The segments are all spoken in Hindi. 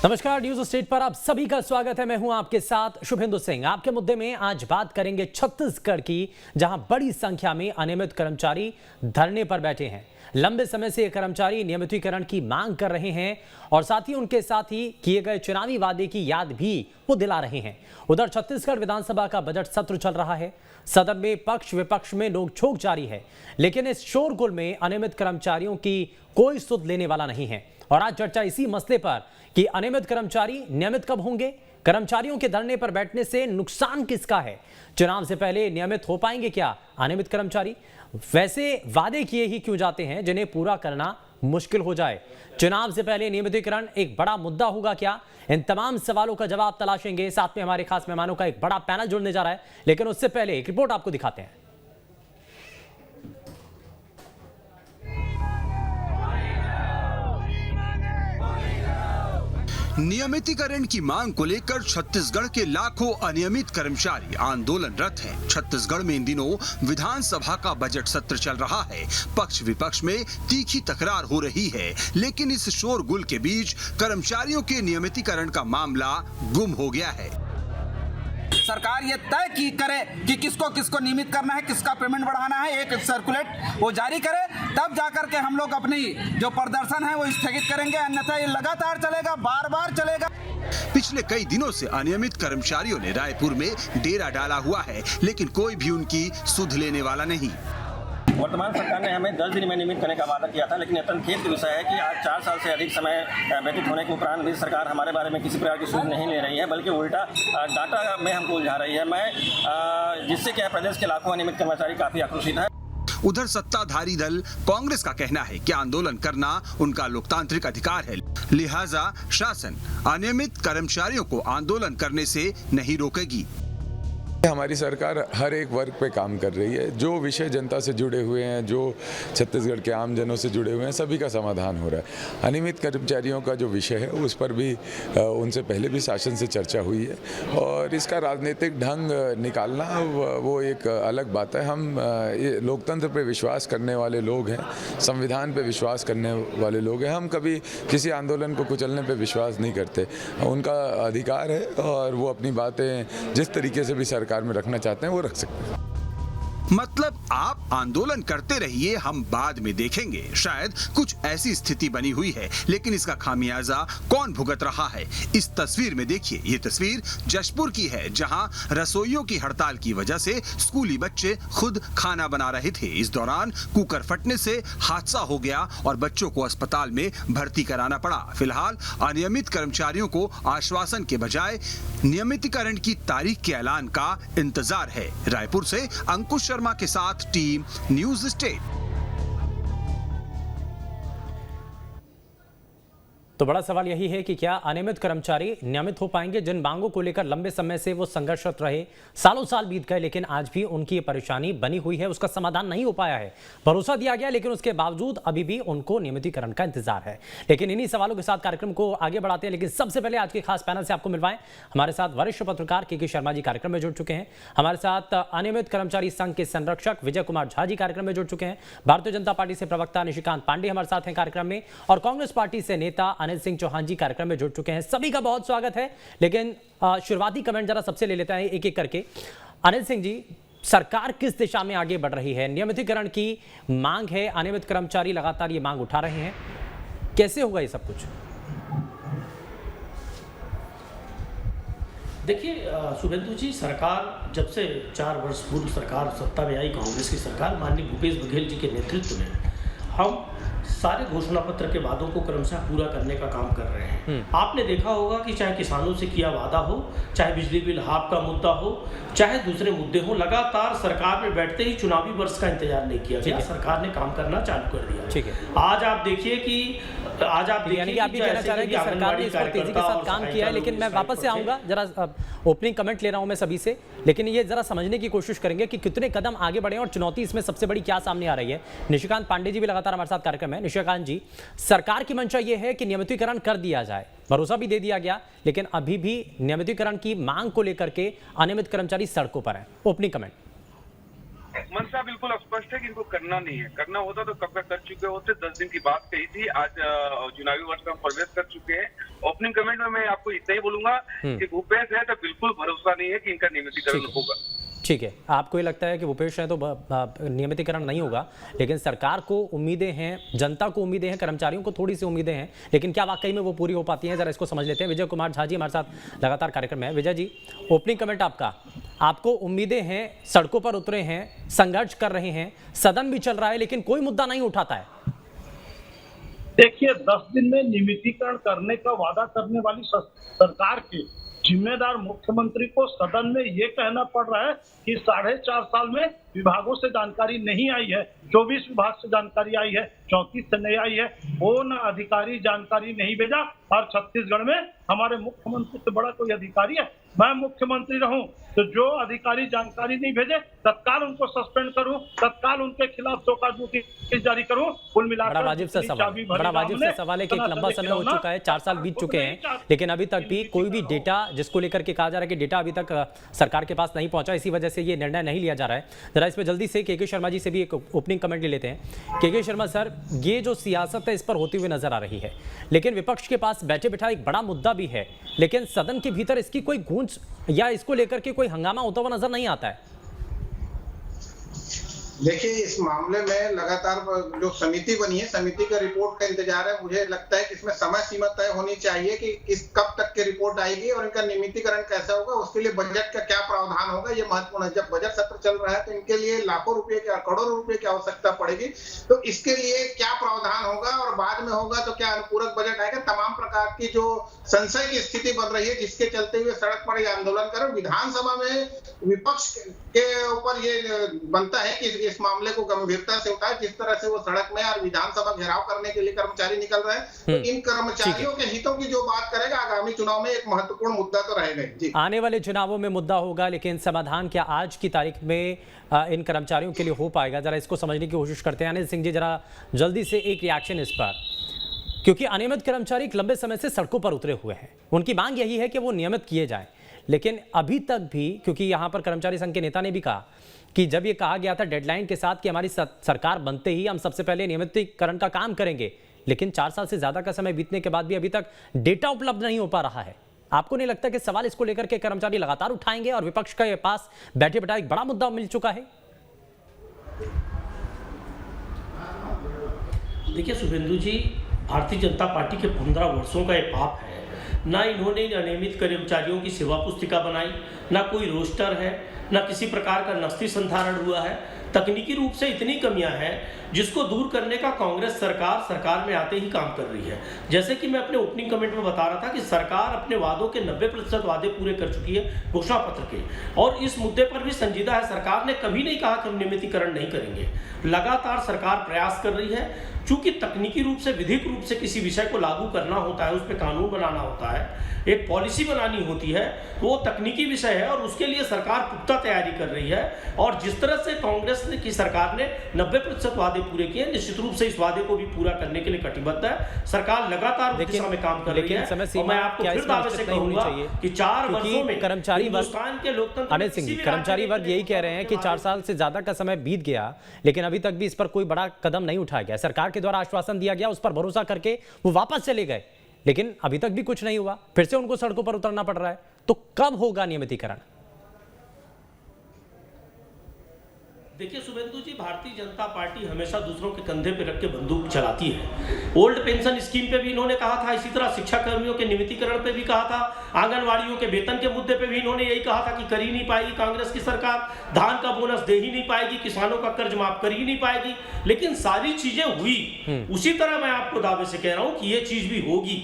नमस्कार, न्यूज स्टेट पर आप सभी का स्वागत है। मैं हूं आपके साथ शुभेंदु सिंह। आपके मुद्दे में आज बात करेंगे छत्तीसगढ़ की, जहां बड़ी संख्या में अनियमित कर्मचारी धरने पर बैठे हैं। लंबे समय से ये कर्मचारी नियमितीकरण की मांग कर रहे हैं और साथ ही किए गए चुनावी वादे की याद भी वो दिला रहे हैं। उधर छत्तीसगढ़ विधानसभा का बजट सत्र चल रहा है। सदन में पक्ष विपक्ष में नोकझोंक जारी है, लेकिन इस शोरगुल में अनियमित कर्मचारियों की कोई सुध लेने वाला नहीं है। और आज चर्चा इसी मसले पर कि अनियमित कर्मचारी नियमित कब होंगे, कर्मचारियों के धरने पर बैठने से नुकसान किसका है, चुनाव से पहले नियमित हो पाएंगे क्या अनियमित कर्मचारी, वैसे वादे किए ही क्यों जाते हैं जिन्हें पूरा करना मुश्किल हो जाए, चुनाव से पहले नियमितीकरण एक बड़ा मुद्दा होगा क्या। इन तमाम सवालों का जवाब तलाशेंगे। साथ में हमारे खास मेहमानों का एक बड़ा पैनल जुड़ने जा रहा है, लेकिन उससे पहले एक रिपोर्ट आपको दिखाते हैं। नियमितीकरण की मांग को लेकर छत्तीसगढ़ के लाखों अनियमित कर्मचारी आंदोलनरत हैं। छत्तीसगढ़ में इन दिनों विधानसभा का बजट सत्र चल रहा है। पक्ष विपक्ष में तीखी तकरार हो रही है, लेकिन इस शोरगुल के बीच कर्मचारियों के नियमितीकरण का मामला गुम हो गया है। सरकार ये तय की करे कि किसको किसको नियमित करना है, किसका पेमेंट बढ़ाना है, एक सर्कुलेट वो जारी करे, तब जाकर के हम लोग अपनी जो प्रदर्शन है वो स्थगित करेंगे। अन्यथा ये लगातार चलेगा, बार बार चलेगा। पिछले कई दिनों से अनियमित कर्मचारियों ने रायपुर में डेरा डाला हुआ है, लेकिन कोई भी उनकी सुध लेने वाला नहीं। वर्तमान सरकार ने हमें 10 दिन में नियमित करने का वादा किया था, लेकिन अत्यंत खेद का विषय है कि आज 4 साल से अधिक समय व्यतीत होने के उपरांत भी सरकार हमारे बारे में किसी प्रकार की सूझ नहीं ले रही है, बल्कि उल्टा डाटा में हमको उलझा रही है। जिससे क्या प्रदेश के लाखों अनियमित कर्मचारी काफी आक्रोशित है। उधर सत्ताधारी दल कांग्रेस का कहना है कि आंदोलन करना उनका लोकतांत्रिक अधिकार है, लिहाजा शासन अनियमित कर्मचारियों को आंदोलन करने से नहीं रोकेगी। हमारी सरकार हर एक वर्ग पे काम कर रही है। जो विषय जनता से जुड़े हुए हैं, जो छत्तीसगढ़ के आम जनों से जुड़े हुए हैं, सभी का समाधान हो रहा है। अनियमित कर्मचारियों का जो विषय है उस पर भी उनसे पहले भी शासन से चर्चा हुई है और इसका राजनीतिक ढंग निकालना वो एक अलग बात है। हम लोकतंत्र पे विश्वास करने वाले लोग हैं, संविधान पे विश्वास करने वाले लोग हैं। हम कभी किसी आंदोलन को कुचलने पे विश्वास नहीं करते। उनका अधिकार है और वो अपनी बातें जिस तरीके से भी सरकार में रखना चाहते हैं वो रख सकते हैं। मतलब आप आंदोलन करते रहिए, हम बाद में देखेंगे। शायद कुछ ऐसी स्थिति बनी हुई है, लेकिन इसका खामियाजा कौन भुगत रहा है। इस तस्वीर में देखिए, ये तस्वीर जशपुर की है, जहां रसोइयों की हड़ताल की वजह से स्कूली बच्चे खुद खाना बना रहे थे। इस दौरान कुकर फटने से हादसा हो गया और बच्चों को अस्पताल में भर्ती कराना पड़ा। फिलहाल अनियमित कर्मचारियों को आश्वासन के बजाय नियमितीकरण की तारीख के ऐलान का इंतजार है। रायपुर से अंकुश शर्मा के साथ टीम न्यूज स्टेट। तो बड़ा सवाल यही है कि क्या अनियमित कर्मचारी नियमित हो पाएंगे, जिन मांगों को लेकर लंबे समय से वो संघर्षरत रहे, सालों साल बीत गए, लेकिन आज भी उनकी ये परेशानी बनी हुई है, उसका समाधान नहीं हो पाया है। भरोसा दिया गया, लेकिन उसके बावजूद अभी भी उनको नियमितीकरण का इंतजार है। लेकिन इन्हीं सवालों के साथ कार्यक्रम को आगे बढ़ाते हैं, लेकिन सबसे पहले आज के खास पैनल से आपको मिलवाएं। हमारे साथ वरिष्ठ पत्रकार के शर्मा जी कार्यक्रम में जुड़ चुके हैं। हमारे साथ अनियमित कर्मचारी संघ के संरक्षक विजय कुमार झा जी कार्यक्रम में जुड़ चुके हैं। भारतीय जनता पार्टी से प्रवक्ता निशिकांत पांडे हमारे साथ हैं कार्यक्रम में, और कांग्रेस पार्टी से नेता अनिल सिंह चौहान जी कार्यक्रम में जुड़ चुके हैं। सभी का बहुत स्वागत है। लेकिन शुरुआती कमेंट जरा सबसे ले लेते हैं एक एक करके। अनिल सिंह जी, सरकार किस दिशा में आगे बढ़ रही है? नियमितीकरण की मांग है, अनियमित कर्मचारी लगातार ये मांग उठा रहे हैं, कैसे होगा ये सब कुछ? देखिए शुभेंदु जी, सरकार जब से 4 वर्ष पूर्व सरकार सत्ता में आई, कांग्रेस की सरकार, माननीय भूपेश बघेल जी के नेतृत्व में हम सारे घोषणा पत्र के वादों को क्रमशः पूरा करने का काम कर रहे हैं। आपने देखा होगा कि चाहे किसानों से किया वादा हो, चाहे बिजली बिल हाफ का मुद्दा हो, चाहे दूसरे मुद्दे हो, लगातार सरकार में बैठते ही चुनावी वर्ष का इंतजार नहीं किया गया। सरकार ने काम करना चालू कर दिया। ठीक है, आज आप देखिए कि आप भी कहना चाह रहे हैं कि सरकार ने इस पर तेजी के साथ काम किया है। लेकिन मैं वापस से आऊंगा, जरा ओपनिंग कमेंट ले रहा हूं मैं सभी से, लेकिन ये जरा समझने की कोशिश करेंगे कि कितने कदम आगे बढ़े और चुनौती इसमें सबसे बड़ी क्या सामने आ रही है। निशिकांत पांडे जी भी लगातार हमारे साथ कार्यक्रम है। निशिकांत जी, सरकार की मंशा ये है कि नियमितीकरण कर दिया जाए, भरोसा भी दे दिया गया, लेकिन अभी भी नियमितीकरण की मांग को लेकर के अनियमित कर्मचारी सड़कों पर है। Opening comment. मनसा बिल्कुल स्पष्ट है कि इनको करना नहीं है। करना होता तो कब का कर चुके होते। 10 दिन की बात कही थी, आज चुनावी वर्ष में हम प्रवेश कर चुके हैं। ओपनिंग कमेंट में मैं आपको इतना ही बोलूंगा कि भूपेश है तो बिल्कुल भरोसा नहीं है कि इनका नियमितीकरण होगा। ठीक है, आपको ये लगता है कि भूपेश है तो नियमितीकरण नहीं होगा, लेकिन सरकार को उम्मीदें हैं, जनता को उम्मीदें हैं, कर्मचारियों को थोड़ी सी उम्मीदें हैं, लेकिन क्या वाकई में वो पूरी हो पाती हैं? जरा इसको समझ लेते हैं। विजय कुमार झा जी हमारे साथ लगातार कार्यक्रम में है। विजय जी, ओपनिंग कमेंट आपका। आपको उम्मीदें हैं, सड़कों पर उतरे हैं, संघर्ष कर रहे हैं, सदन भी चल रहा है, लेकिन कोई मुद्दा नहीं उठाता है। देखिए, 10 दिन में नियमितीकरण करने का वादा करने वाली सरकार की जिम्मेदार मुख्यमंत्री को सदन में ये कहना पड़ रहा है कि 4.5 साल में विभागों से जानकारी नहीं आई है। 24 विभाग से जानकारी आई है, 34 से नहीं आई है। वो न अधिकारी जानकारी नहीं भेजा, और छत्तीसगढ़ में हमारे मुख्यमंत्री से बड़ा कोई अधिकारी है? मैं मुख्यमंत्री रहूं तो जो अधिकारी जानकारी नहीं भेजे तत्काल उनको सस्पेंड करूं, तत्काल उनके खिलाफ शोकाज नोटिस जारी करूं। कुल मिलाकर बड़ा वाजिब सा सवाल है कि एक लंबा समय हो चुका है, 4 साल बीत चुके हैं, लेकिन अभी तक भी कोई भी डेटा जिसको लेकर के कहा जा रहा है कि डेटा अभी तक सरकार के पास नहीं पहुंचा, इसी वजह से ये निर्णय नहीं लिया जा रहा है। जरा इस पर जल्दी से के शर्मा जी से भी एक ओपनिंग कमेंट ले लेते हैं। के शर्मा सर, ये जो सियासत है इस पर होती हुई नजर आ रही है, लेकिन विपक्ष के पास बैठे बिठा एक बड़ा मुद्दा भी है, लेकिन सदन के भीतर इसकी कोई गूंज या इसको लेकर के कोई हंगामा होता हुआ नजर नहीं आता है। देखिए, इस मामले में लगातार जो समिति बनी है, समिति का रिपोर्ट का इंतजार है। मुझे लगता है कि इसमें समय सीमा तय होनी चाहिए कि कब तक की रिपोर्ट आएगी और इनका नियमितीकरण कैसा होगा। उसके लिए बजट का क्या प्रावधान होगा, ये महत्वपूर्ण है। जब बजट सत्र चल रहा है तो इनके लिए लाखों रुपए की, करोड़ों रुपए की आवश्यकता पड़ेगी, तो इसके लिए क्या प्रावधान होगा और बाद में होगा तो क्या अनुपूरक बजट आएगा। तमाम प्रकार की जो संशय की स्थिति बन रही है, जिसके चलते हुए सड़क पर ये आंदोलन कर, विधानसभा में विपक्ष के ऊपर ये बनता है कि इस मामले को गंभीरता से उठाए। जिस तरह से वो सड़क में और विधानसभा घेराव करने के लिए कर्मचारी निकल रहे हैं, तो इन कर्मचारियों के हितों की जो बात करेगा आगामी चुनाव में एक महत्वपूर्ण मुद्दा तो रहेगा जी। आने वाले चुनावों में मुद्दा होगा, लेकिन समाधान क्या आज की तारीख में इन कर्मचारियों के लिए हो पाएगा? जरा इसको समझने की कोशिश करते हैं। अनिल सिंह जी, जरा जल्दी से एक रिएक्शन इस पर, क्योंकि अनियमित कर्मचारी एक लंबे समय से सड़कों पर उतरे हुए हैं, उनकी मांग यही है कि वो नियमित किए जाएं, लेकिन अभी तक भी, क्योंकि यहाँ पर कर्मचारी संघ के नेता ने भी कहा कि जब ये कहा गया था डेडलाइन के साथ कि हमारी सरकार बनते ही हम सबसे पहले नियमितीकरण का काम करेंगे, लेकिन 4 साल से ज्यादा का समय बीतने के बाद भी अभी तक डेटा उपलब्ध नहीं हो पा रहा है। आपको नहीं लगता कि सवाल इसको लेकर के कर्मचारी लगातार उठाएंगे और विपक्ष के पास बैठे बैठा एक बड़ा मुद्दा मिल चुका है? देखिए शुभेंदु जी, भारतीय जनता पार्टी के 15 वर्षों का ये पाप है। ना इन्होंने अनियमित कर्मचारियों की सेवा पुस्तिका बनाई, ना कोई रोस्टर है, ना किसी प्रकार का नस्ती संधारण हुआ है। तकनीकी रूप से इतनी कमियां हैं जिसको दूर करने का कांग्रेस सरकार में आते ही काम कर रही है। जैसे कि मैं अपने ओपनिंग कमेंट में बता रहा था कि सरकार अपने वादों के 90% वादे पूरे कर चुकी है घोषणा पत्र के, और इस मुद्दे पर भी संजीदा है। सरकार ने कभी नहीं कहा कि हम नियमितीकरण नहीं करेंगे, लगातार सरकार प्रयास कर रही है। चूंकि तकनीकी रूप से, विधिक रूप से किसी विषय को लागू करना होता है, उस पर कानून बनाना होता है, एक पॉलिसी बनानी होती है, तो वो तकनीकी विषय है और उसके लिए सरकार पुख्ता तैयारी कर रही है। और जिस तरह से कांग्रेस की सरकार ने 90% वादे पूरे किए, निश्चित रूप से इस वादे को भी पूरा करने के लिए कटिबद्ध है। सरकार लगातार उस दिशा में काम कर रही है। और मैं आपको फिर दावे से कहूंगा कि 4 वर्षों में हिंदुस्तान के लोकतंत्र, अनिल सिंह जी, कर्मचारी वर्ग यही कह रहे हैं कि 4 साल से ज्यादा का समय बीत गया, लेकिन अभी तक भी इस पर कोई बड़ा कदम नहीं उठाया गया। सरकार के द्वारा आश्वासन दिया गया, उस पर भरोसा करके वो वापस चले गए, लेकिन अभी तक भी कुछ नहीं हुआ, फिर से उनको सड़कों पर उतरना पड़ रहा है। तो कब होगा नियमितीकरण? देखिए शुभेंदु जी, भारतीय जनता पार्टी हमेशा दूसरों के कंधे पे रख के बंदूक चलाती है। ओल्ड पेंशन स्कीम पे भी इन्होंने कहा था, इसी तरह शिक्षा कर्मियों के नियमितीकरण पे भी कहा था, आंगनवाड़ियों के वेतन के मुद्दे पे भी इन्होंने यही कहा था कि कर ही नहीं पाएगी कांग्रेस की सरकार, धान का बोनस दे ही नहीं पाएगी, किसानों का कर्ज माफ कर ही नहीं पाएगी, लेकिन सारी चीजें हुई। उसी तरह मैं आपको दावे से कह रहा हूं कि ये चीज भी होगी।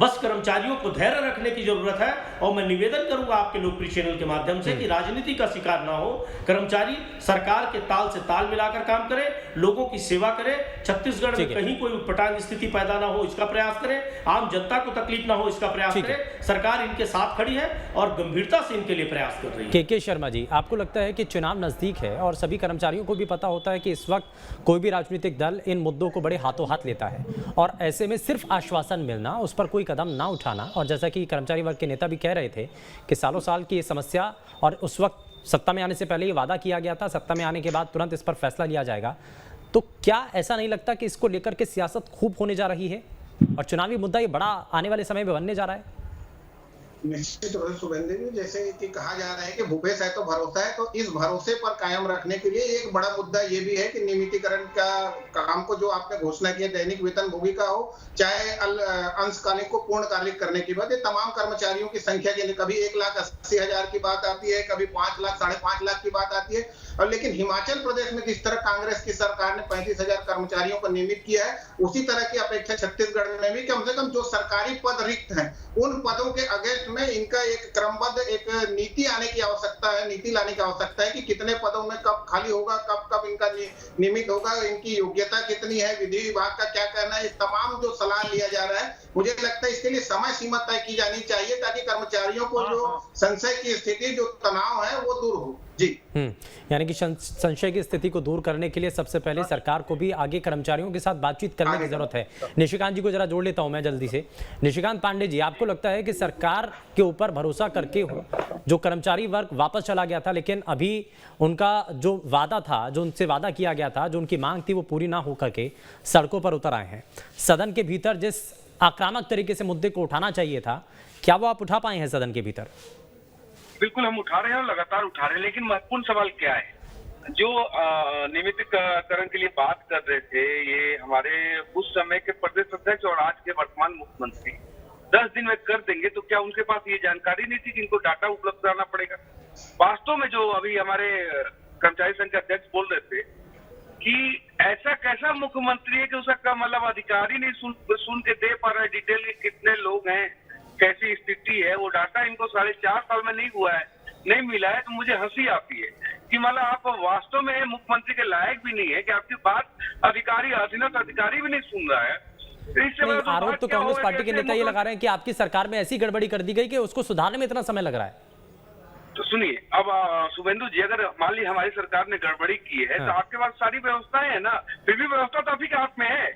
बस कर्मचारियों को धैर्य रखने की जरूरत है। और मैं निवेदन करूंगा आपके लोकप्रिय चैनल के माध्यम से कि राजनीति का शिकार ना हो, कर्मचारी सरकार के ताल से ताल मिलाकर काम करे, लोगों की सेवा करे, छत्तीसगढ़ में कहीं कोई उटपटांग स्थिति पैदा ना हो इसका प्रयास करें, आम जनता को तकलीफ ना हो इसका प्रयास करें। सरकार इनके साथ खड़ी है और गंभीरता से इनके लिए प्रयास कर रही है। के शर्मा जी, आपको लगता है कि चुनाव नजदीक है और सभी कर्मचारियों को भी पता होता है कि इस वक्त कोई भी राजनीतिक दल इन मुद्दों को बड़े हाथों हाथ लेता है, और ऐसे में सिर्फ आश्वासन मिलना, उस पर कोई कदम ना उठाना, और जैसा कि कर्मचारी वर्ग के नेता भी कह रहे थे कि सालों साल की ये समस्या और उस वक्त सत्ता में आने से पहले ये वादा किया गया था, सत्ता में आने के बाद तुरंत इस पर फैसला लिया जाएगा। तो क्या ऐसा नहीं लगता कि इसको लेकर के सियासत खूब होने जा रही है और चुनावी मुद्दा ये बड़ा आने वाले समय में बनने जा रहा है? निश्चित रूप से शुभेंदु जी, जैसे कि कहा जा रहा है कि भूपेश है तो भरोसा है, तो इस भरोसे पर कायम रखने के लिए एक बड़ा मुद्दा ये भी है कि नियमितीकरण का काम को जो आपने घोषणा की है, दैनिक वेतनभोगी का हो चाहे अंशकालिक को पूर्णकालिक करने की बात, ये तमाम कर्मचारियों की संख्या के लिए कभी 1,80,000 की बात आती है, कभी 5 लाख 5.5 लाख की बात आती है। और लेकिन हिमाचल प्रदेश में जिस तरह कांग्रेस की सरकार ने 35,000 कर्मचारियों को नियमित किया है, उसी तरह की अपेक्षा छत्तीसगढ़ में भी कम से कम जो सरकारी पद रिक्त हैं उन पदों के अगेंस्ट में इनका एक क्रमबद्ध एक नीति आने की आवश्यकता है, नीति लाने की आवश्यकता है कि कितने पदों में कब खाली होगा, कब कब इनका नियमित होगा, इनकी योग्यता कितनी है, विधि विभाग का क्या कहना है, तमाम जो सलाह लिया जा रहा है, मुझे लगता है इसके लिए समय सीमा तय की जानी चाहिए ताकि कर्मचारियों को जो संशय की स्थिति, जो तनाव है वो दूर हो। जी यानी कि संशय की स्थिति को दूर करने के लिए सबसे पहले सरकार को भी आगे कर्मचारियों के साथ बातचीत करने की जरूरत है। निशिकांत जी को जरा जोड़ लेता हूं मैं जल्दी से। निशिकांत पांडे जी, आपको लगता है कि सरकार के ऊपर भरोसा करके जो कर्मचारी वर्ग वापस चला गया था, लेकिन अभी उनका जो वादा था, जो उनसे वादा किया गया था, जो उनकी मांग थी, वो पूरी ना होकर के सड़कों पर उतर आए हैं। सदन के भीतर जिस आक्रामक तरीके से मुद्दे को उठाना चाहिए था, क्या वो आप उठा पाए हैं सदन के भीतर? बिल्कुल हम उठा रहे हैं और लगातार उठा रहे हैं, लेकिन महत्वपूर्ण सवाल क्या है? जो नियमितीकरण के लिए बात कर रहे थे, ये हमारे उस समय के प्रदेश अध्यक्ष और आज के वर्तमान मुख्यमंत्री 10 दिन में कर देंगे, तो क्या उनके पास ये जानकारी नहीं थी कि इनको डाटा उपलब्ध कराना पड़ेगा? वास्तव में जो अभी हमारे कर्मचारी संघ के अध्यक्ष बोल रहे थे कि ऐसा कैसा मुख्यमंत्री है कि उसका मतलब अधिकारी नहीं सुन के दे पा रहा है डिटेल कितने लोग हैं, कैसी स्थिति है, वो डाटा इनको 4.5 साल में नहीं हुआ है, नहीं मिला है। तो मुझे हंसी आती है कि मतलब आप वास्तव में मुख्यमंत्री के लायक भी नहीं है कि आपकी बात अधिकारी, अधीनस्थ अधिकारी भी नहीं सुन रहा है। नहीं, आरोप तो कांग्रेस पार्टी के नेता ये लगा रहे हैं कि आपकी सरकार में ऐसी गड़बड़ी कर दी गई कि उसको सुधारने में इतना समय लग रहा है। तो सुनिए, अब शुभेंदु जी, अगर मान ली हमारी सरकार ने गड़बड़ी की है तो आपके पास सारी व्यवस्थाएं है ना, फिर भी व्यवस्था तो आपके हाथ में है,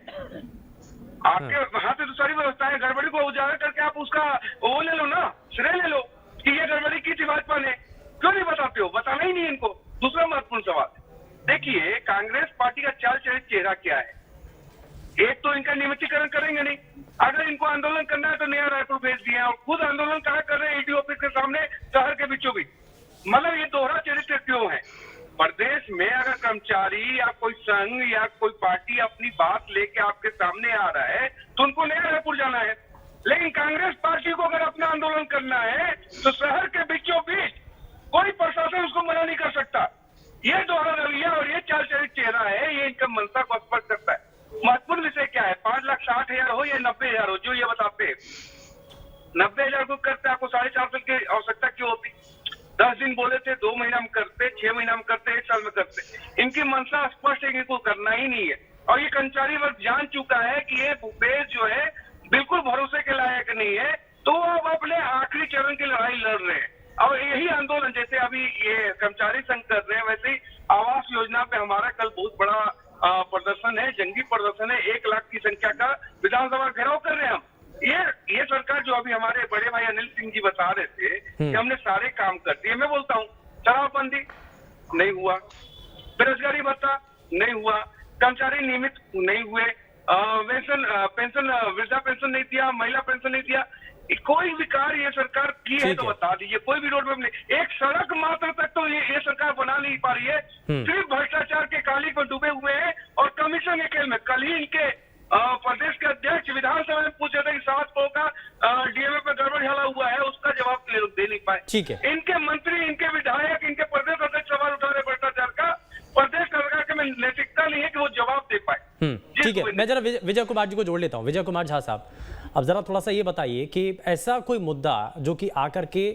आपके हाथ में तो सारी व्यवस्थाएं, गड़बड़ी को उजागर करके आप उसका वो ले लो ना, श्रेय ले लो कि ये गड़बड़ी की थी भाजपा ने, क्यों नहीं बताते हो? बताना ही नहीं इनको। दूसरा महत्वपूर्ण सवाल, देखिए कांग्रेस पार्टी का चाल चलित चेहरा क्या है? एक तो इनका नियमितीकरण करेंगे नहीं, अगर इनको आंदोलन करना है तो नया रायपुर भेज दिया और खुद आंदोलन कहाँ कर रहे हैं? ईडी ऑफिस के सामने, शहर के बीचों बीच। मतलब ये दोहरा चरित्र क्यों है? प्रदेश में अगर कर्मचारी या कोई संघ या कोई पार्टी अपनी बात लेके आपके सामने आ रहा है तो उनको नया रायपुर जाना है, लेकिन कांग्रेस पार्टी को अगर अपना आंदोलन करना है तो शहर के बीचों बीच कोई प्रशासन उसको मना नहीं कर सकता। ये दोहरा रवैया और ये चाल चलित चेहरा है, ये इनका मंशा को स्पष्ट करता है। महत्वपूर्ण विषय क्या है? 5,60,000 हो या 90,000 हो, जो ये बताते हैं 90,000 को करते आपको 4.5 साल की आवश्यकता क्यों होती? 10 दिन बोले थे, 2 महीना में करते, 6 महीना में करते, 1 साल में करते। इनकी मंशा स्पष्ट है कि इनको करना ही नहीं है और ये कर्मचारी वर्ग जान चुका है कि ये भूपेश जो है बिल्कुल भरोसे के लायक नहीं है, तो अब अपने आखिरी चरण की लड़ाई लड़ रहे हैं। और यही आंदोलन जैसे अभी ये कर्मचारी संघ कर रहे हैं, वैसे ही आवास योजना पे हमारा कल बहुत बड़ा प्रदर्शन है, जंगी प्रदर्शन है। 1 लाख की संख्या का विधानसभा घेराव कर रहे हैं हम। ये सरकार जो अभी हमारे बड़े भाई अनिल सिंह जी बता रहे थे कि हमने सारे काम कर दिए, मैं बोलता हूँ शराबबंदी नहीं हुआ, बेरोजगारी भत्ता नहीं हुआ, कर्मचारी नियमित नहीं हुए, पेंशन वृद्धा पेंशन नहीं दिया, महिला पेंशन नहीं दिया। कोई भी कार्य ये सरकार की है तो बता दीजिए, कोई भी रोड मैप नहीं, एक सड़क मात्र तक तो ये सरकार बना नहीं पा रही है, सिर्फ भ्रष्टाचार के काली पर डूबे हुए हैं और कमीशन के खेल में। कल ही इनके प्रदेश के अध्यक्ष विधानसभा में पूछे थे कि 7 करोड़ का डीएमए पे गड़बड़ हला हुआ है, उसका जवाब दे नहीं पाए। ठीक है, इनके मंत्री, इनके विधायक, इनके प्रदेश अध्यक्ष सवाल उठा रहे भ्रष्टाचार का, प्रदेश सरकार के में नैतिकता नहीं है कि वो जवाब दे पाए। ठीक है, मैं जरा विजय कुमार जी को जोड़ लेता हूँ। विजय कुमार झा साहब, अब जरा थोड़ा सा ये बताइए कि ऐसा कोई मुद्दा जो कि आकर के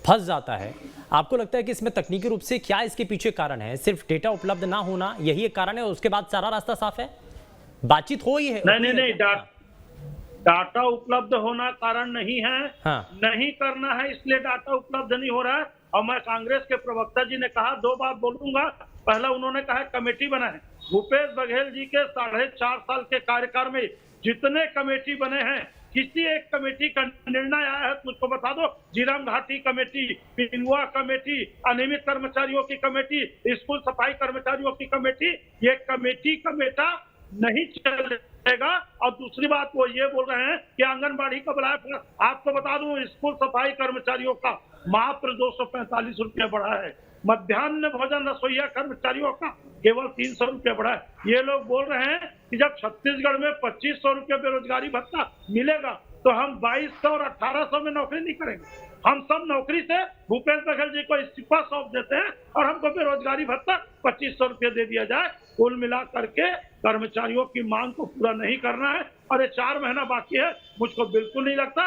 फंस जाता है, आपको लगता है कि इसमें तकनीकी रूप से क्या इसके पीछे कारण है? सिर्फ डेटा उपलब्ध ना होना यही एक कारण है, उसके बाद सारा रास्ता साफ है? बातचीत हो ही है? नहीं, डाटा उपलब्ध होना कारण नहीं है। हाँ। नहीं करना है इसलिए डाटा उपलब्ध नहीं हो रहा है। और मैं कांग्रेस के प्रवक्ता जी ने कहा, 2 बात बोलूंगा। पहला उन्होंने कहा कमेटी बना है। भूपेश बघेल जी के 4.5 साल के कार्यकाल में जितने कमेटी बने हैं, किसी एक कमेटी का निर्णय आया है तो उसको बता दो। जीरम घाटी कमेटी, पिंगुआ कमेटी, अनियमित कर्मचारियों की कमेटी, स्कूल सफाई कर्मचारियों की कमेटी, ये कमेटी कमेटा नहीं चलेगा। और दूसरी बात वो ये बोल रहे हैं कि आंगनबाड़ी का बुलाया। आपको बता दूं स्कूल सफाई कर्मचारियों का मात्र 245 रुपया बढ़ा है, मध्याह्न भोजन रसोईया कर्मचारियों का केवल 300 रुपया बढ़ा है। ये लोग बोल रहे हैं कि जब छत्तीसगढ़ में 2500 रुपया बेरोजगारी भत्ता मिलेगा तो हम 2200 और 1800 में नौकरी नहीं करेंगे। हम सब नौकरी से भूपेश बघेल जी को इस्तीफा सौंप देते हैं और हमको बेरोजगारी भत्ता 2500 रुपया दे दिया जाए। कुल मिला करके कर्मचारियों की मांग को पूरा नहीं करना है और ये 4 महीना बाकी है। मुझको बिल्कुल नहीं लगता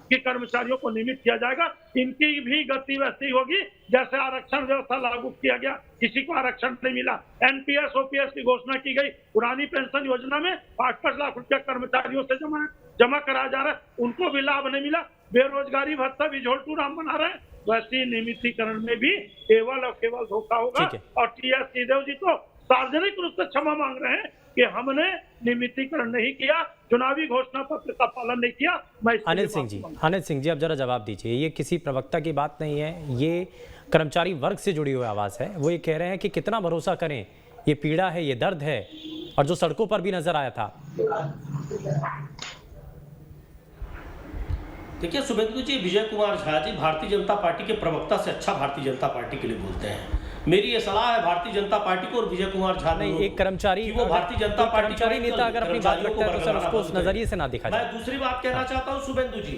कि कर्मचारियों को नियमित किया जाएगा। इनकी भी गति वैसी होगी जैसे आरक्षण व्यवस्था लागू किया गया, किसी को आरक्षण नहीं मिला। एनपीएस ओपीएस की घोषणा की गई, पुरानी पेंशन योजना में 5-5 लाख रुपया कर्मचारियों से जमा कराया जा रहा है, उनको भी लाभ नहीं मिला। बेरोजगारी भत्ता भी झोलटू राम बना रहे हैं। वैसे नियमितीकरण में भी केवल और केवल धोखा होगा। और टीएस सिंहदेव जी तो सार्वजनिक रूप से क्षमा मांग रहे हैं कि हमने नियमितीकरण नहीं किया, चुनावी घोषणा पत्र का पालन नहीं किया। मैं अनिल सिंह जी अब जरा जवाब दीजिए। ये किसी प्रवक्ता की बात नहीं है, ये कर्मचारी वर्ग से जुड़ी हुई आवाज है। वो ये कह रहे हैं कि कितना भरोसा करें, ये पीड़ा है, ये दर्द है, और जो सड़कों पर भी नजर आया था। देखिए शुभेंदु जी, विजय कुमार झा जी भारतीय जनता पार्टी के प्रवक्ता से अच्छा भारतीय जनता पार्टी के लिए बोलते हैं। मेरी ये सलाह है भारतीय जनता पार्टी को और विजय कुमार झा नहीं, एक कर्मचारी वो भारतीय जनता पार्टी कर्मचारी नेता अगर अपनी बात रखता है तो सर उसको उस नजरिए से ना देखा जाए। मैं दूसरी बात कहना चाहता हूँ शुभेंदु जी,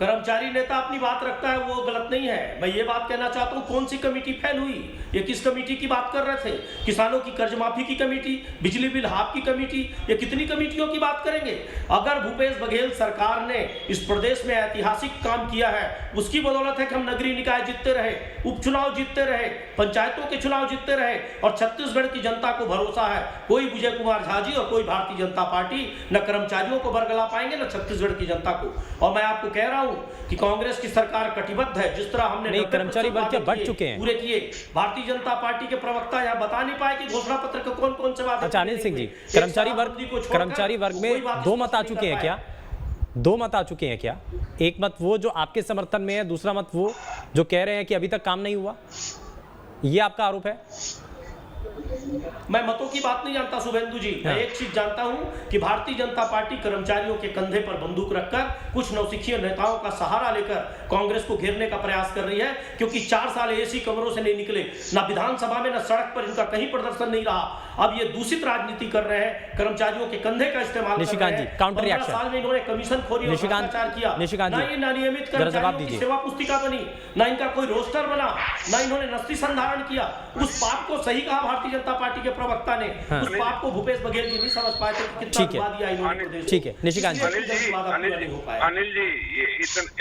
कर्मचारी नेता अपनी बात रखता है वो गलत नहीं है। मैं ये बात कहना चाहता हूँ कौन सी कमेटी फेल हुई, ये किस कमेटी की बात कर रहे थे? किसानों की कर्ज माफी की कमेटी, बिजली बिल हाफ की कमेटी, ये कितनी कमेटियों की बात करेंगे? अगर भूपेश बघेल सरकार ने इस प्रदेश में ऐतिहासिक काम किया है, उसकी बदौलत है कि हम नगरीय निकाय जीतते रहे, उपचुनाव जीतते रहे, पंचायतों के चुनाव जीतते रहे, और छत्तीसगढ़ की जनता को भरोसा है कोई विजय कुमार झा जी और कोई भारतीय जनता पार्टी न कर्मचारियों को बरगला पाएंगे न छत्तीसगढ़ की जनता को। और मैं आपको कह रहा हूं कि कांग्रेस की सरकार कटिबद्ध है। जिस तरह हमने नहीं, कर्मचारी वर्ग क्या बढ़ चुके हैं पूरे किए, भारतीय जनता पार्टी के प्रवक्ता यहाँ बता नहीं पाए कि घोषणा पत्र के कौन कौन से बात। अच्छा अनिल सिंह जी, कर्मचारी वर्ग में 2 मत आ चुके हैं क्या? 2 मत आ चुके हैं क्या? एक मत वो जो आपके समर्थन में है, दूसरा मत वो जो कह रहे हैं कि अभी तक काम नहीं हुआ, ये आपका आरोप है? मैं मतों की बात नहीं जानता शुभेंदु जी, मैं एक चीज जानता हूं कि भारतीय जनता पार्टी कर्मचारियों के कंधे पर बंदूक रखकर कुछ नौसिखिए नेताओं का सहारा लेकर कांग्रेस को घेरने का प्रयास कर रही है, क्योंकि 4 साल एसी कमरों से नहीं निकले, ना विधानसभा में ना सड़क पर इनका कहीं प्रदर्शन नहीं रहा। अब ये दूषित राजनीति कर रहे हैं, कर्मचारियों के कंधे का इस्तेमाल कर रहे हैं। Counter reaction. 15 साल में इन्होंने कमीशन खोरी और भ्रष्टाचार किया, ना नियमित कर्मचारियों की सेवा पुस्तिका बनी, ना इनका कोई रोस्टर बना, ना इन्होंने नस्ती संधारण किया। उस पाप को सही कहा भारतीय जनता पार्टी के प्रवक्ता ने, उस पाप को भूपेश बघेल जी नहीं समझ पाए थे कितना विवाद दिया इन्होंने प्रदेश। ठीक है निशिकांत जी।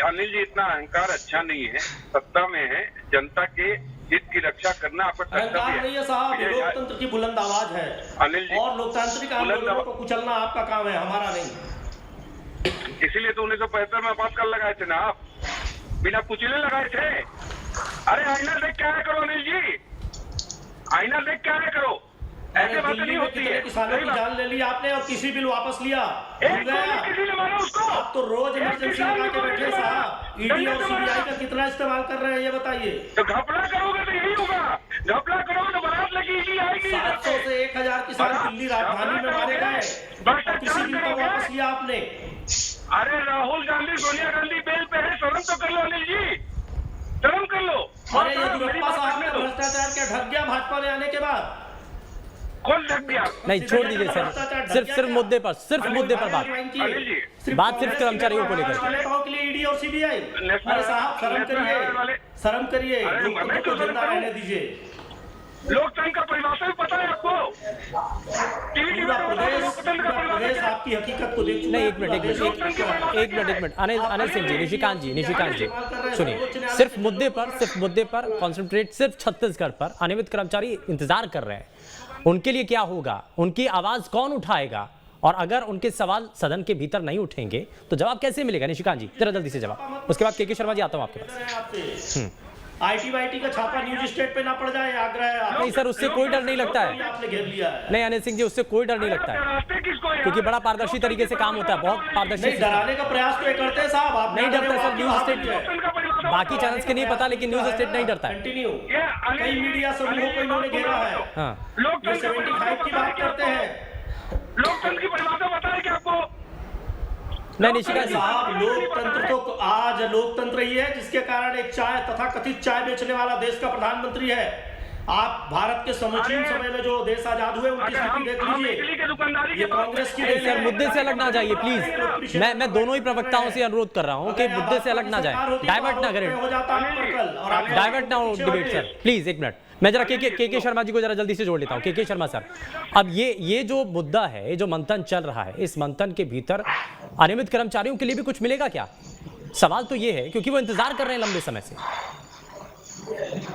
अनिल जी इतना अहंकार अच्छा नहीं है, सत्ता में है, जनता के हित की रक्षा करना आपका कर्तव्य नहीं है साहब, लोकतंत्र की बुलंद आवाज है अनिल जी, और लोकतांत्रिक आंदोलनों को कुचलना आपका काम है, हमारा नहीं। इसीलिए तो 1975 में आपातकाल लगाए थे ना आप, बिना पुचले लगाए थे। अरे आईना देख क्या है करो अनिल जी, आईना देख क्या है करो, ऐसे बातें नहीं होती है। किसानों की जान ले ली आपने और किसी बिल वापस लिया, किसी ने माना उसको? आप तो रोज इमरजेंसी लगा के बैठे साहब। ईडी और सीबीआई का कितना इस्तेमाल कर रहे हैं ये बताइए। तो घपला करोगे तो यही होगा, घपला करोगे तो बारात लगी ईडी आएगी। 700 से 1000 किसान दिल्ली राजधानी में मारे गए, किसी बिल को वापस लिया आपने। अरे राहुल गांधी सोनिया गांधी बेल पे है, शर्म तो कर लो अनिल जी, शर्म कर लो। अरे येदियुरप्पा साहब का भ्रष्टाचार क्या ढक गया भाजपा में आने के बाद? कौन ढक गया? नहीं छोड़ दीजिए सर, सिर्फ मुद्दे पर बात सिर्फ कर्मचारियों को लेकर नेताओं के लिए ईडी और सीबीआई। अरे साहब शर्म करिए, शर्म करिए, लोकतंत्र को जिंदा रहने दीजिए। लोकतंत्र का परिभाषा भी पता है आपको? प्रदेश आपकी हकीकत को देख चुका है। नहीं एक मिनट अनिल सिंह जी, निशिकांत जी सुनिए, सिर्फ मुद्दे पर कॉन्सेंट्रेट, सिर्फ छत्तीसगढ़ पर अनियमित कर्मचारी इंतजार कर रहे हैं, उनके लिए क्या होगा, उनकी आवाज कौन उठाएगा, और अगर उनके सवाल सदन के भीतर नहीं उठेंगे तो जवाब कैसे मिलेगा? निशिकांत जी जरा जल्दी से जवाब, उसके बाद के शर्मा जी आता हूं आपके पास। IT वाईटी का छापा न्यूज स्टेट पे ना पड़ जाए, आग्रह। नहीं सर, उससे कोई डर नहीं लगता है। आपने घेर लिया है। नहीं अनिल सिंह जी, उससे कोई डर नहीं लगता है, क्योंकि बड़ा पारदर्शी तरीके से काम होता है, बहुत पारदर्शी। नहीं, डराने का प्रयास तो ये करते हैं साहब, आप नहीं डरता सर। न्यूज स्टेट, बाकी चैनल्स के नहीं पता, लेकिन न्यूज स्टेट नहीं डरता है। कंटिन्यू, कई मीडिया समूहों को इन्होंने घेरा है। हाँ, ये 75 की बात करते हैं। लोकतंत्र की परिभाषा बताएं कि आपको नहीं निशिकांत जी, साहब, लोकतंत्र तो आज लोकतंत्र ही है जिसके कारण एक चाय तथा कथित चाय बेचने वाला देश का प्रधानमंत्री है। आप भारत के समशीन समय में जो देश आजाद हुए उनकी स्थिति देख लीजिए। ये कांग्रेस की नहीं सर, मुद्दे से अलग ना जाइए प्लीज। मैं दोनों ही प्रवक्ताओं से अनुरोध कर रहा हूं कि मुद्दे से अलग ना जाए, डाइवर्ट ना करें, डाइवर्ट ना हो डिबेट सर, प्लीज। एक मिनट, मैं जरा के शर्मा जी को जरा जल्दी से जोड़ लेता हूं। के शर्मा सर, अब ये जो मुद्दा है, ये जो मंथन चल रहा है, इस मंथन के भीतर अनियमित कर्मचारियों के लिए भी कुछ मिलेगा क्या? सवाल तो ये है, क्योंकि वो इंतजार कर रहे हैं लंबे समय से।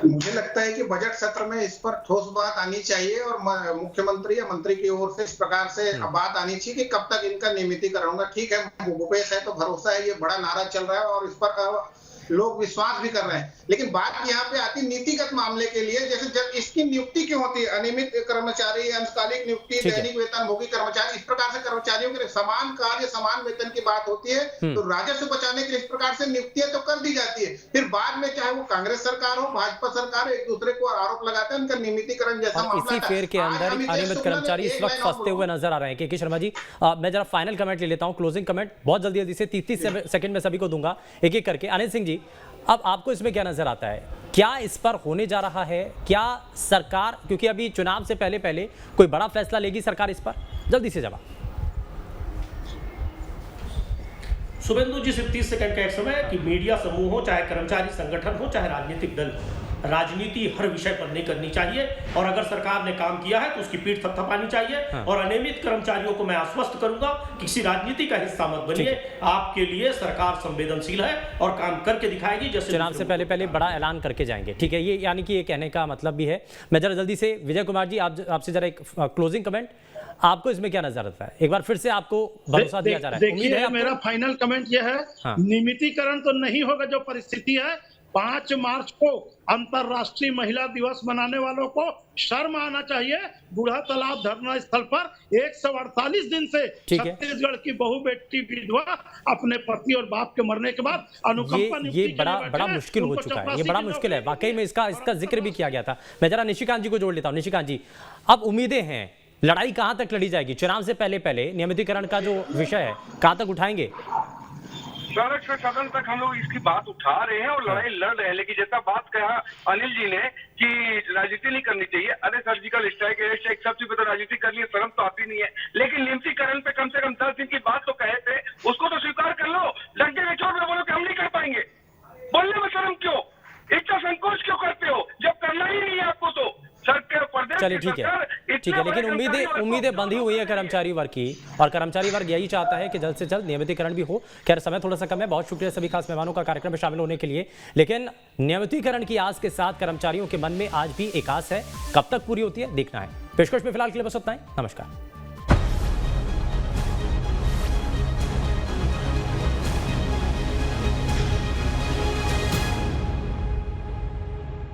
मुझे लगता है कि बजट सत्र में इस पर ठोस बात आनी चाहिए और मुख्यमंत्री या मंत्री की ओर से इस प्रकार से बात आनी चाहिए कि कब तक इनका नियमितीकरण होगा। ठीक है, भूपेश है तो भरोसा है, ये बड़ा नारा चल रहा है और इस पर लोग विश्वास भी कर रहे हैं, लेकिन बात यहाँ पे आती नीतिगत मामले के लिए। जैसे जब इसकी नियुक्ति क्यों होती है, अनियमित कर्मचारी, अंशकालिक नियुक्ति, दैनिक वेतनभोगी कर्मचारी, इस प्रकार से कर्मचारियों के समान कार्य समान वेतन की बात होती है तो राजस्व बचाने के लिए इस प्रकार से नियुक्तियां तो कर दी जाती है। फिर बाद में चाहे वो कांग्रेस सरकार हो, भाजपा सरकार, एक दूसरे को आरोप लगाते हैं उनका नियमितीकरण जैसा मामला। इसी फेर के अंदर अनियमित कर्मचारी इस वक्त फंसते हुए नजर आ रहे हैं। के शर्मा जी, मैं जरा फाइनल कमेंट ले लेता हूँ, क्लोजिंग कमेंट बहुत जल्दी से 30 सेकंड में सभी को दूंगा एक एक करके। अनिल सिंह जी, अब आपको इसमें क्या नजर आता है, क्या इस पर होने जा रहा है? क्या सरकार, क्योंकि अभी चुनाव से पहले कोई बड़ा फैसला लेगी सरकार इस पर? जल्दी से जवाब। शुभेंदु जी, सिर्फ 30 सेकंड का एक समय है कि मीडिया समूह हो, चाहे कर्मचारी संगठन हो, चाहे राजनीतिक दल हो, राजनीति हर विषय पर नहीं करनी चाहिए और अगर सरकार ने काम किया है तो उसकी पीठ थपथपानी चाहिए। हाँ। और अनियमित कर्मचारियों को मैं आश्वस्त करूंगा कि किसी राजनीति का हिस्सा मत बनिए। आपके लिए सरकार संवेदनशील है और काम करके दिखाएगी, जैसे चुनाव से पहले बड़ा ऐलान करके जाएंगे। ठीक है, ये यानी कि ये कहने का मतलब भी है। मैं जरा जल्दी से विजय कुमार जी, आपसे जरा एक क्लोजिंग कमेंट, आपको इसमें क्या नजर आता है? एक बार फिर से आपको भरोसा दिया जा रहा है। देखिए, मेरा फाइनल कमेंट यह है, हाँ। नियमितीकरण तो नहीं होगा। जो परिस्थिति है, 5 मार्च को अंतरराष्ट्रीय महिला दिवस मनाने वालों को शर्म आना चाहिए। बूढ़ा तालाब धरना स्थल पर 148 दिन से छत्तीसगढ़ की बहु बेटी विधवा अपने पति और बाप के मरने के बाद अनुकंपा ये बड़ा मुश्किल हो चुका है, ये बड़ा मुश्किल है वाकई में। इसका जिक्र भी किया गया था। मैं जरा निशिकांत जी को जोड़ लेता हूँ। निशिकांत जी, अब उम्मीदें हैं, लड़ाई कहां तक लड़ी जाएगी? चुनाव से पहले नियमितीकरण का जो विषय है कहां तक उठाएंगे? सदन तक हम लोग इसकी बात उठा रहे हैं और लड़ाई लड़ रहे हैं, लेकिन जैसा बात कहा अनिल जी ने कि राजनीति नहीं करनी चाहिए। अरे सर्जिकल स्ट्राइक, एयर स्ट्राइक, सब चीज पे तो राजनीति कर लिए, शर्म तो आती नहीं है। लेकिन नियमितीकरण पे कम से कम 10 दिन की बात तो कहे थे, उसको तो स्वीकार कर लो। डंडे में चोट में बोलो कि हम नहीं कर पाएंगे, बोलने में शर्म क्यों, इतना संकोच क्यों करते हो जब करना ही नहीं है आपको? तो चलिए ठीक है, लेकिन उम्मीदें बंधी हुई है कर्मचारी वर्ग की, और कर्मचारी वर्ग यही चाहता है कि जल्द से जल्द नियमितीकरण भी हो। खैर, समय थोड़ा सा कम है। बहुत शुक्रिया सभी खास मेहमानों का कार्यक्रम में शामिल होने के लिए। लेकिन नियमितीकरण की आस के साथ कर्मचारियों के मन में आज भी एक आस है, कब तक पूरी होती है देखना है। पेशकश में फिलहाल के लिए बस उतना ही। नमस्कार।